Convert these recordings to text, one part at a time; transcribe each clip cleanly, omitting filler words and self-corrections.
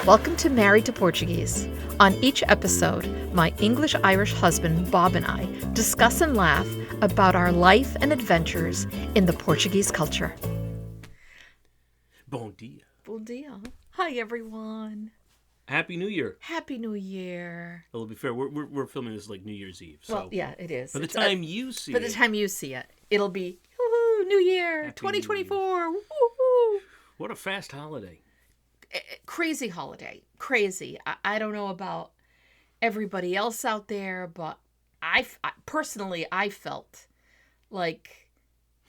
Welcome to Married to Portuguese. On each episode, my English-Irish husband, Bob, and I discuss and laugh about our life and adventures in the Portuguese culture. Bon dia. Bon dia. Hi, everyone. Happy New Year. Happy New Year. Well, to be fair, we're filming this like New Year's Eve. So Well, yeah, it is. by the time you see By the time you see it, it'll be, woohoo, New Year, Happy 2024, woohoo. What a fast holiday. Crazy holiday. Crazy. I don't know about everybody else out there, but I personally felt like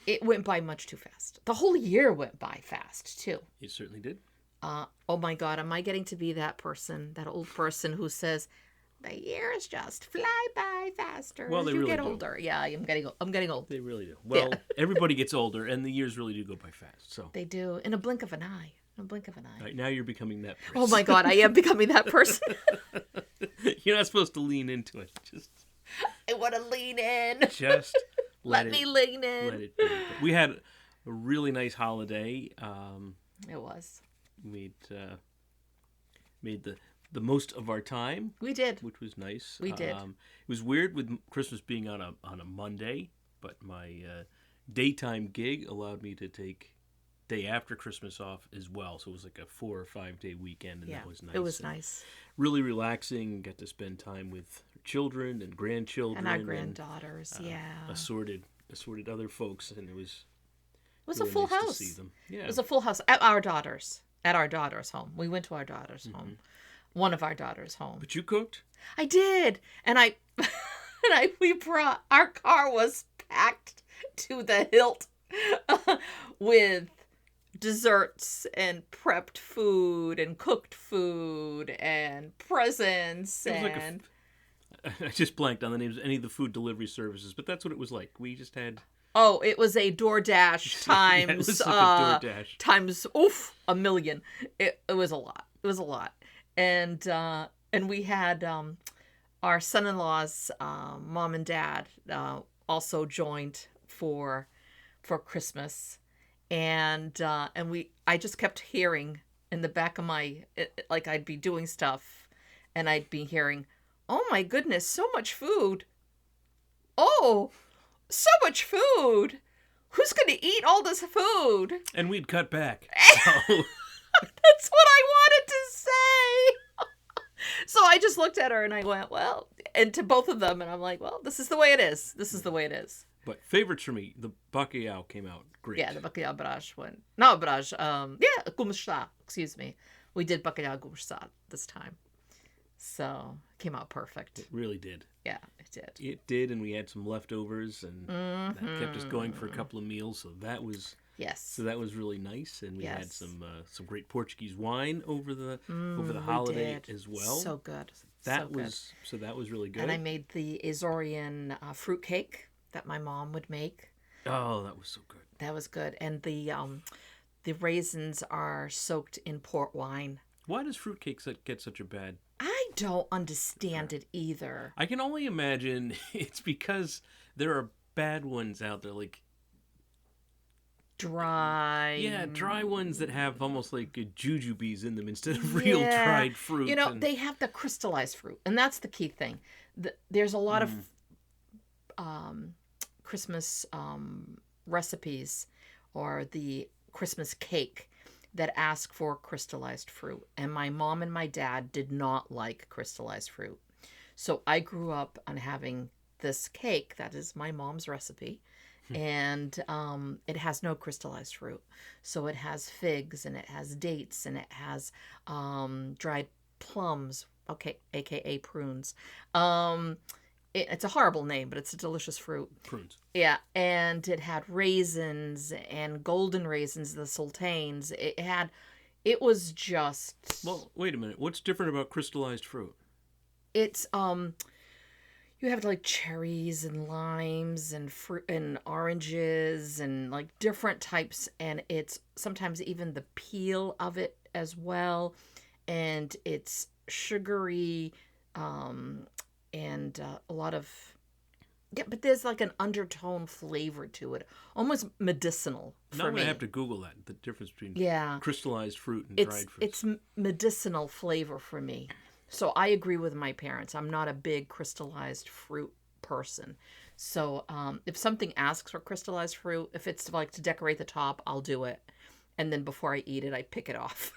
it went by much too fast. The whole year went by fast, too. It certainly did. Oh my God, am I getting to be that person, that old person who says, the years just fly by faster Well, as they you really get do. older. Yeah, I'm getting old. They really do. Well, Yeah. everybody gets older, and the years really do go by fast. So They do, in a blink of an eye. In a blink of an eye. right now you're becoming that person. Oh my God, I am becoming that person. You're not supposed to lean into it. Just I want to lean in. let me lean in. Let it be. But we had a really nice holiday. It was. Made the most of our time. We did. Which was nice. We did. It was weird with Christmas being on a Monday, but my daytime gig allowed me to take day after Christmas off as well. So it was like a 4 or 5 day weekend, and Yeah, that was nice. it was And nice. really relaxing. Got to spend time with children and grandchildren And our granddaughters, yeah. assorted other folks, and it was It was really a full nice house. to see them. Yeah, It was a full house at our daughter's home. We went to our daughter's home. One of our daughter's home. But you cooked? I did. And we brought, our car was packed to the hilt with desserts and prepped food and cooked food and presents It was like and I just blanked on the names of any of the food delivery services, but that's what it was like. We just had it was a DoorDash times yeah, it was like a DoorDash. times a million. It was a lot. It was a lot. And we had our son-in-law's mom and dad also joined for Christmas. And I just kept hearing in the back of like I'd be doing stuff and I'd be hearing, oh my goodness, so much food. Oh, so much food. Who's going to eat all this food? And we'd cut back. So That's what I wanted to say. So I just looked at her and I went, well, and to both of them. And I'm like, well, this is the way it is. This is the way it is. but favorites for me, the bacalhau came out great. Yeah, the bacalhau brás went. No, brás. Yeah, como está. Excuse me. We did bacalhau como está this time. So it came out perfect. It really did. Yeah, it did. It did, and we had some leftovers, and that kept us going for a couple of meals. So that was Yes. really nice, and we had Yes. some great Portuguese wine over the holiday did. as well. So good. that so good. was really good. And I made the Azorean fruit cake that my mom would make. Oh, that was so good. That was good. And the raisins are soaked in port wine. Why does fruitcake get such a bad? I don't understand it either. I can only imagine it's because there are bad ones out there, like dry ones that have almost like jujubes in them instead of real Yeah. dried fruit. You know, and- they have the crystallized fruit, and that's the key thing. There's a lot of Christmas recipes or the Christmas cake that ask for crystallized fruit. And my mom and my dad did not like crystallized fruit. So I grew up on having this cake that is my mom's recipe. And it has no crystallized fruit. So it has figs and it has dates and it has dried plums, aka prunes. It's a horrible name, but it's a delicious fruit. prunes. Yeah, and it had raisins and golden raisins, the sultanes. It was just. Well, wait a minute. What's different about crystallized fruit? It's you have like cherries and limes and fruit and oranges and like different types, and it's sometimes even the peel of it as well, and it's sugary, and a lot of Yeah, but there's like an undertone flavor to it, almost medicinal Now for I'm me. gonna have to Google that. The difference between Yeah, crystallized fruit and it's dried fruits. medicinal flavor for me. So I agree with my parents. I'm not a big crystallized fruit person. So if something asks for crystallized fruit, if it's like to decorate the top, I'll do it. And then before I eat it, I pick it off.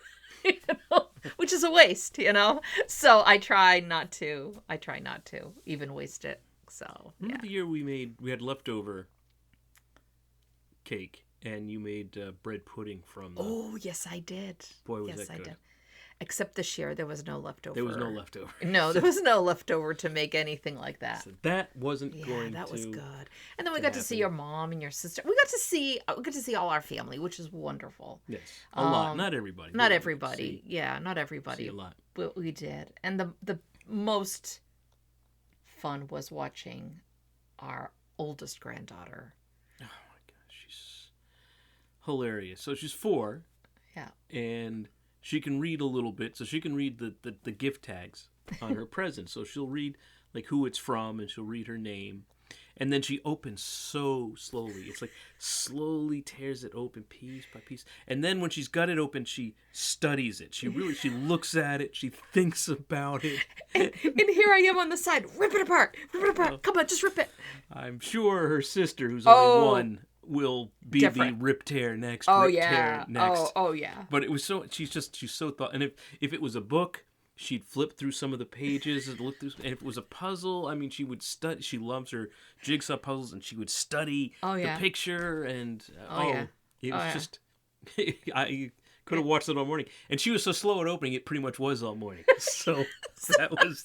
You know? Which is a waste, you know? So I try not to. I try not to even waste it. So, yeah. Remember the year we had leftover cake, and you made bread pudding from the... Oh, yes, I did. Boy, was Yes, that I good. did. Except this year, there was no leftover. There was no leftover. No, there was no leftover to make anything like that. So that wasn't Yeah, going that to... was good. And then we to got to see happen. your mom and your sister. We got to see all our family, which is wonderful. Yes, a lot. Not everybody. Not but everybody. Yeah, not everybody. See a lot. But we did. And the most fun was watching our oldest granddaughter. Oh my gosh, she's hilarious. So she's 4, Yeah. and she can read a little bit. So she can read the gift tags on her presents. So she'll read like who it's from, and she'll read her name. And then she opens so slowly. It's like slowly tears it open piece by piece. And then when she's got it open, she studies it. She looks at it. She thinks about it. And here I am on the side. Rip it apart. Rip it apart. Come on, just rip it. I'm sure her sister, who's Oh. only 1, will be Different. the rip tear next. Oh, rip yeah. tear next. Oh, yeah. But it was so she's so thought. And if it was a book, she'd flip through some of the pages and look through. And if it was a puzzle, I mean, she would study. She loves her jigsaw puzzles, and she would study Oh, yeah. the picture. And Yeah. it Oh, was yeah. just I could have watched it all morning. And she was so slow at opening; it pretty much was all morning. So that was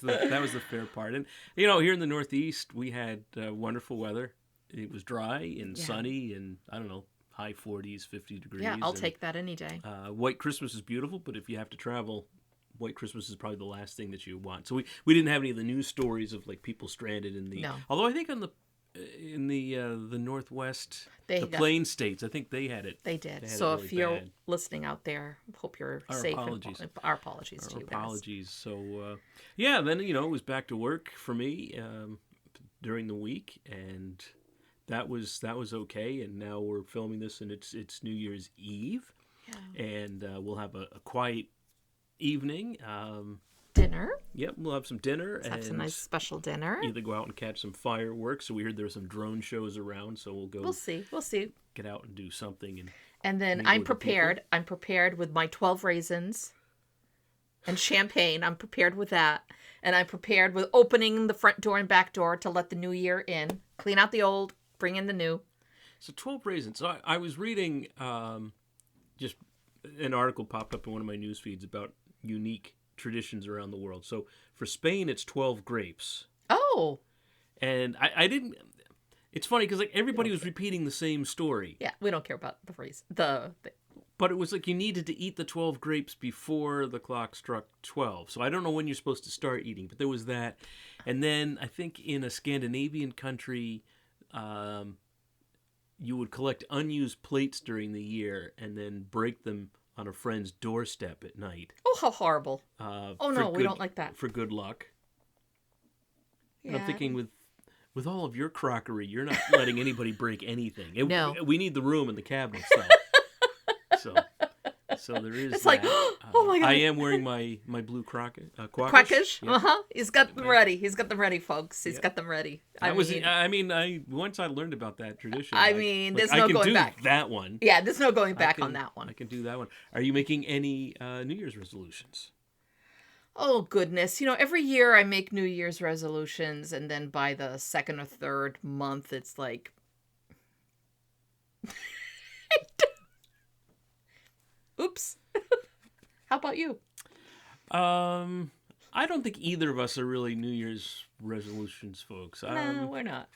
the fair part. And here in the Northeast, we had wonderful weather. It was dry and sunny, and I don't know, high 40s, 50 degrees. Yeah, I'll take that any day. White Christmas is beautiful, but if you have to travel, White Christmas is probably the last thing that you want. So we didn't have any of the news stories of like people stranded in the. No. Although I think in the Northwest, They the got- Plain states, I think they had it. They did. They had So it if really you're bad. listening out there, hope you're Our safe. apologies. Our apologies to Our you guys. apologies. So yeah, then it was back to work for me during the week, and that was okay. And now we're filming this, and it's New Year's Eve, and we'll have a quiet evening. Dinner. Yep, we'll have some dinner. Let's have some and nice special dinner. either go out and catch some fireworks. So we heard there were some drone shows around, so we'll go We'll see. We'll see. get out and do something. And then Meet I'm with the people. prepared. I'm prepared with my 12 raisins and champagne. I'm prepared with that. And I'm prepared with opening the front door and back door to let the new year in. Clean out the old, bring in the new. So 12 raisins. So I was reading just an article popped up in one of my news feeds about unique traditions around the world. So for Spain, it's 12 grapes. Oh, And I didn't... It's funny because like everybody was repeating the same story. yeah. We don't care about the phrase. But it was like you needed to eat the 12 grapes before the clock struck 12. So I don't know when you're supposed to start eating, but there was that. And then I think in a Scandinavian country, you would collect unused plates during the year and then break them on a friend's doorstep at night. Oh, how horrible. Oh no, we don't like that. For good luck. And Yeah. I'm thinking with all of your crockery, you're not letting anybody break anything. No. We need the room and the cabinets, though. So there is It's that. like, oh my God. I am wearing my blue quackers. Quackish. Yeah. He's got them ready. He's got them ready, folks. He's Yeah. got them ready. Once I learned about that tradition. There's no going back. I can do that one. Yeah, there's no going back I on that one. I can do that one. Are you making any New Year's resolutions? Oh, goodness. Every year I make New Year's resolutions, and then by the second or third month, it's like... Oops. How about you? I don't think either of us are really New Year's resolutions folks. No, we're not.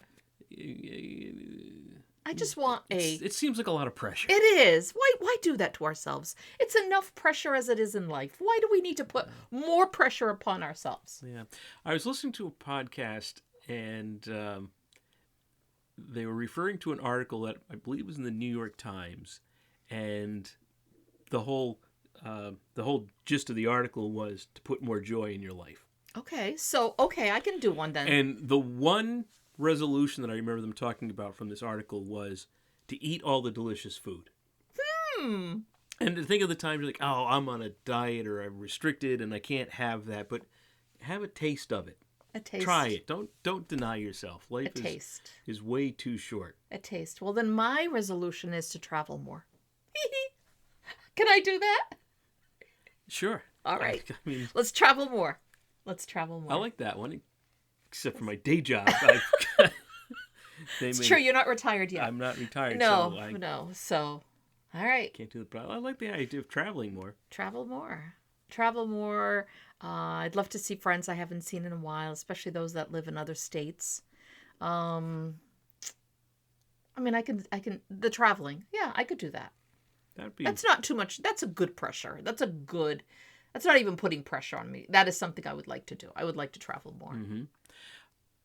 I just want It seems like a lot of pressure. It is. Why do that to ourselves? It's enough pressure as it is in life. Why do we need to put more pressure upon ourselves? Yeah. I was listening to a podcast, and they were referring to an article that I believe was in the New York Times, and the whole gist of the article was to put more joy in your life. Okay. So, okay, I can do one then. And the one resolution that I remember them talking about from this article was to eat all the delicious food. Hmm. And to think of the times you're like, oh, I'm on a diet or I'm restricted and I can't have that, but have a taste of it. A taste. Try it. Don't deny yourself. A Life taste. is way too short. A taste. Well, then my resolution is to travel more. Can I do that? Sure. All right. I mean, Let's travel more. Let's travel more. I like that one, except for my day job. It's true. You're not retired yet. I'm not retired. No, so I no. So, all right. can't do the problem. I like the idea of traveling more. Travel more. Travel more. I'd love to see friends I haven't seen in a while, especially those that live in other states. I mean, I can, the traveling. Yeah, I could do that. That'd be. That's not too much. That's a good pressure. That's not even putting pressure on me. That is something I would like to do. I would like to travel more. Mm-hmm.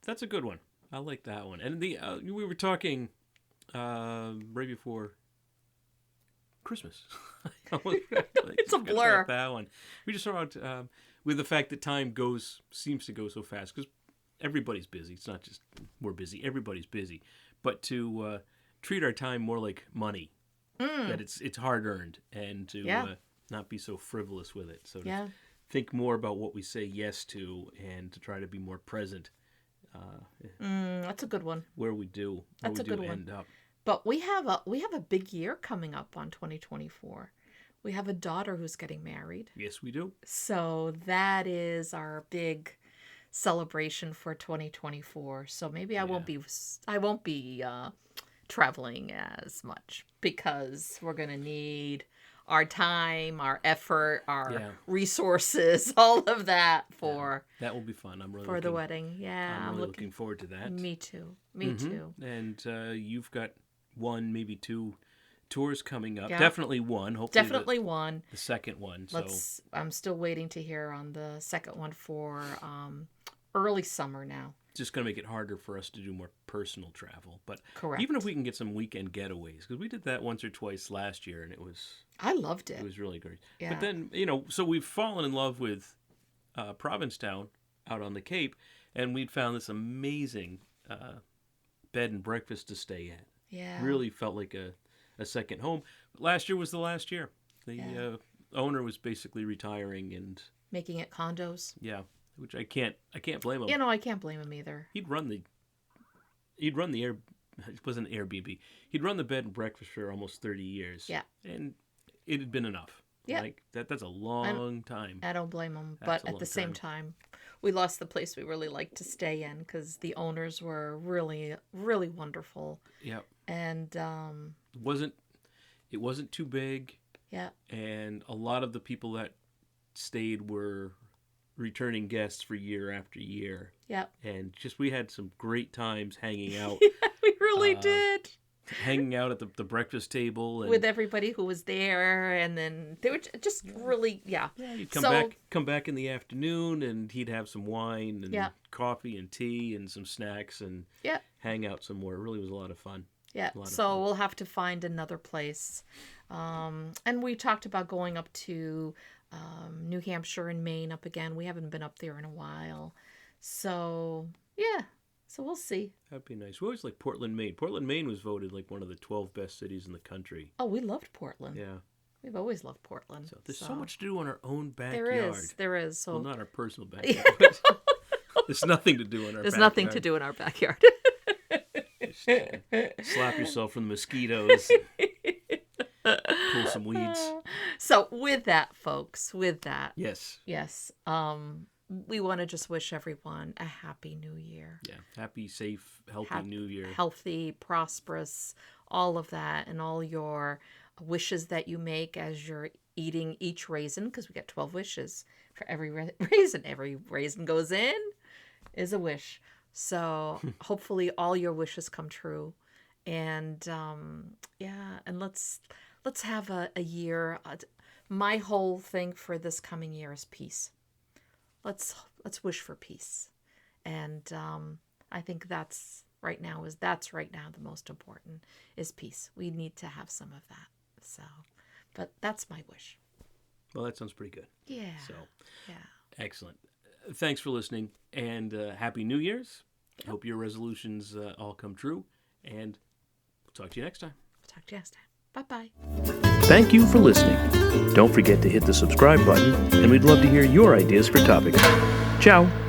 That's a good one. I like that one. And we were talking right before Christmas. It's a blur. That one. We just talked with the fact that time seems to go so fast because everybody's busy. It's not just we're busy. Everybody's busy. But to treat our time more like money, that it's hard earned, and to not be so frivolous with it. So to think more about what we say yes to, and to try to be more present. That's a good one. Where we do end up. But we have a big year coming up on 2024. We have a daughter who's getting married. Yes, we do. So that is our big celebration for 2024. So maybe I won't be traveling as much because we're going to need our time, our effort, our resources, all of that for that will be fun. I'm really the wedding. Yeah, I'm really looking forward to that. Me too. Me too. And you've got one, maybe two tours coming up. Yeah. Definitely one. Hopefully, definitely one. The second one. I'm still waiting to hear on the second one for early summer now. Just going to make it harder for us to do more personal travel. But correct. Even if we can get some weekend getaways, because we did that once or twice last year, and I loved it. It was really great. Yeah. But then, so we've fallen in love with Provincetown out on the Cape, and we'd found this amazing bed and breakfast to stay at. Yeah. Really felt like a second home. But last year was the last year. The owner was basically retaring and making it condos. Yeah. Which I can't blame him. I can't blame him either. It wasn't Airbnb. He'd run the bed and breakfast for almost 30 years. Yeah. And it had been enough. Yeah. Like that's a long time. I don't blame him. But at the same time, we lost the place we really liked to stay in because the owners were really, really wonderful. Yeah. And it wasn't too big. Yeah. And a lot of the people that stayed were returning guests for year after year. Yeah. And we had some great times hanging out. Yeah, we really did. Hanging out at the breakfast table. And, with everybody who was there. And then they were just really, Yeah, you'd come back in the afternoon and he'd have some wine and coffee and tea and some snacks and hang out some more. It really was a lot of fun. Yeah. So we'll have to find another place. And we talked about going up to New Hampshire and Maine up again. We haven't been up there in a while. So, So we'll see. That'd be nice. We always like Portland, Maine. Portland, Maine was voted like one of the 12 best cities in the country. Oh, we loved Portland. Yeah. We've always loved Portland. So there's so much to do in our own backyard. There is. So... Well, not our personal backyard. But there's nothing to do in our backyard. There's nothing to do in our backyard. Slap yourself from the mosquitoes. Pull some weeds. So with that, folks, Yes, we want to just wish everyone a happy new year. Yeah, happy, safe, healthy new year. Healthy, prosperous, all of that, and all your wishes that you make as you're eating each raisin, because we get 12 wishes for every raisin. Every raisin goes in is a wish. So hopefully all your wishes come true. And and let's have a year. My whole thing for this coming year is peace. Let's wish for peace, and I think that's right now the most important is peace. We need to have some of that. So, but that's my wish. Well, that sounds pretty good. Yeah. So, excellent. Thanks for listening, and Happy New Year's. I hope your resolutions all come true, and we'll talk to you next time. Talk to you next time. Bye-bye. Thank you for listening. Don't forget to hit the subscribe button, and we'd love to hear your ideas for topics. Ciao.